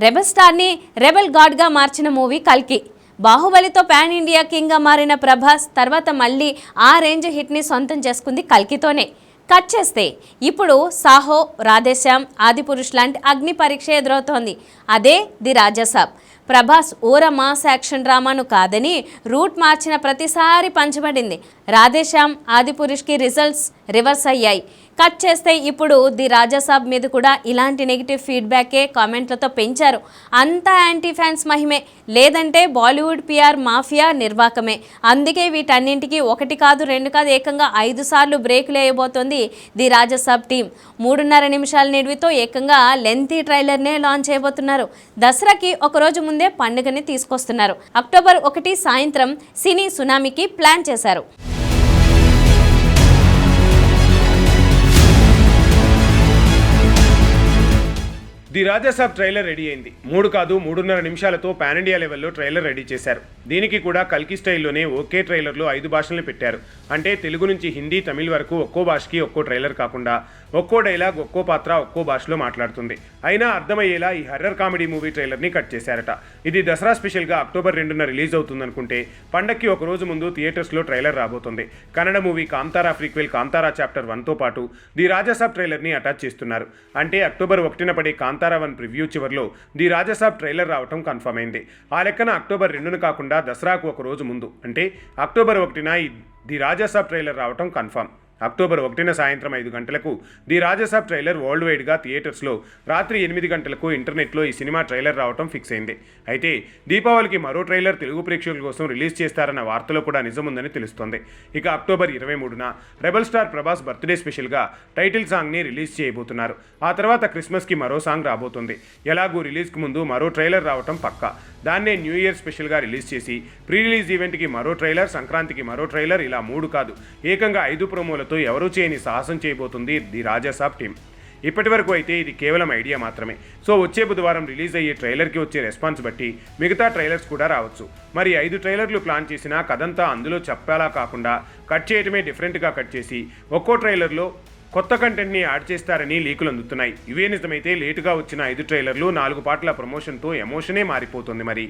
Rebel స్టార్ని rebel గాడ్గా మార్చిన movie కల్కి. బాహుబలితో pan India కింగ్గా మారిన ప్రభాస్ తర్వాత మళ్ళీ ఆ రేంజ్ హిట్ని సొంతం చేసుకుంది కల్కితోనే. కట్ చేస్తే ఇప్పుడు సాహో, రాధేశ్యామ్, ఆదిపురుష్ లాంటి అగ్ని పరీక్ష ఎదురవుతోంది. అదే ది రాజాసాబ్. ప్రభాస్ ఊర మాస్ యాక్షన్ డ్రామాను కాదని రూట్ మార్చిన ప్రతిసారి పంచబడింది. రాధేశ్యామ్, ఆదిపురుష్కి రిజల్ట్స్ రివర్స్ అయ్యాయి. కట్ చేస్తే ఇప్పుడు ది రాజాసాబ్ మీద కూడా ఇలాంటి నెగిటివ్ ఫీడ్బ్యాకే కామెంట్లతో పెంచారు. అంతా యాంటీ ఫ్యాన్స్ మహిమే, లేదంటే బాలీవుడ్ పిఆర్ మాఫియా నిర్వాకమే. అందుకే వీటన్నింటికి 1 కాదు 2 కాదు ఏకంగా 5 సార్లు బ్రేకులు వేయబోతోంది ది రాజాసాబ్ టీం. 3.5 నిమిషాల నిడివితో ఏకంగా లెంతీ ట్రైలర్నే లాంచ్ చేయబోతున్నారు. దసరాకి ఒకరోజు ముందే పండుగని తీసుకొస్తున్నారు. అక్టోబర్ 1 సాయంత్రం సినీ సునామీకి ప్లాన్ చేశారు. ది రాజాసాబ్ ట్రైలర్ రెడీ అయింది. 3 కాదు 3.5 నిమిషాలతో పాన్ ఇండియా లెవెల్లో ట్రైలర్ రెడీ చేశారు. దీనికి కూడా కల్కి స్టైల్లోనే ఒకే ట్రైలర్లో 5 భాషల్ని పెట్టారు. అంటే తెలుగు నుంచి హిందీ, తమిళ్ వరకు ఒక్కో భాషకి ఒక్కో ట్రైలర్ కాకుండా ఒక్కో డైలాగ్, ఒక్కో పాత్ర ఒక్కో భాషలో మాట్లాడుతుంది. అయినా అర్థమయ్యేలా ఈ హర్రర్ కామెడీ మూవీ ట్రైలర్ని కట్ చేశారట. ఇది దసరా స్పెషల్గా అక్టోబర్ 2న రిలీజ్ అవుతుందనుకుంటే పండక్కి ఒక రోజు ముందు థియేటర్స్లో ట్రైలర్ రాబోతుంది. Kannada movie Kantara prequel Kantara chapter 1తో పాటు ది రాజాసాబ్ ట్రైలర్ని అటాచ్ చేస్తున్నారు. అంటే అక్టోబర్ 1న పడే కాంతారా 1 ప్రివ్యూ చివర్లో ది రాజాసాబ్ ట్రైలర్ రావటం కన్ఫర్మ్ అయింది. ఆ లెక్కన అక్టోబర్ 2న కాకుండా దసరాకు ఒక రోజు ముందు అంటే అక్టోబర్ 1న ది రాజాసాబ్ ట్రైలర్ రావటం కన్ఫర్మ్. అక్టోబర్ 1న సాయంత్రం 5 గంటలకు ది రాజాసాబ్ ట్రైలర్ వరల్డ్ వైడ్గా థియేటర్స్లో, రాత్రి 8 గంటలకు ఇంటర్నెట్లో ఈ సినిమా ట్రైలర్ రావడం ఫిక్స్ అయింది. అయితే దీపావళికి మరో ట్రైలర్ తెలుగు ప్రేక్షకుల కోసం రిలీజ్ చేస్తారన్న వార్తలో కూడా నిజముందని తెలుస్తోంది. ఇక అక్టోబర్ 23న రెబల్ స్టార్ ప్రభాస్ బర్త్డే స్పెషల్గా టైటిల్ సాంగ్ని రిలీజ్ చేయబోతున్నారు. ఆ తర్వాత క్రిస్మస్కి మరో సాంగ్ రాబోతుంది. ఎలాగూ రిలీజ్కి ముందు మరో ట్రైలర్ రావటం పక్కా. దాన్నే న్యూ ఇయర్ స్పెషల్గా రిలీజ్ చేసి ప్రీ రిలీజ్ ఈవెంట్కి మరో ట్రైలర్, సంక్రాంతికి మరో ట్రైలర్, ఇలా 3 కాదు ఏకంగా 5 ప్రోమోలతో ఎవరూ చేయని సాహసం చేయబోతుంది ది రాజాసాబ్ టీం. ఇప్పటి వరకు అయితే ఇది కేవలం ఐడియా మాత్రమే. సో వచ్చే బుధవారం రిలీజ్ అయ్యే ట్రైలర్కి వచ్చే రెస్పాన్స్ బట్టి మిగతా ట్రైలర్స్ కూడా రావచ్చు. మరి 5 ట్రైలర్లు ప్లాన్ చేసినా కథంతా అందులో చెప్పాలా కాకుండా కట్ చేయటమే డిఫరెంట్గా కట్ చేసి ఒక్కో ట్రైలర్లో కొత్త కంటెంట్ని యాడ్ చేస్తారని లీకులు అందుతున్నాయి. ఇవే నిజమైతే లేటుగా వచ్చిన 5 ట్రైలర్లు 4 పాటల ప్రమోషన్తో ఎమోషనే మారిపోతుంది మరి.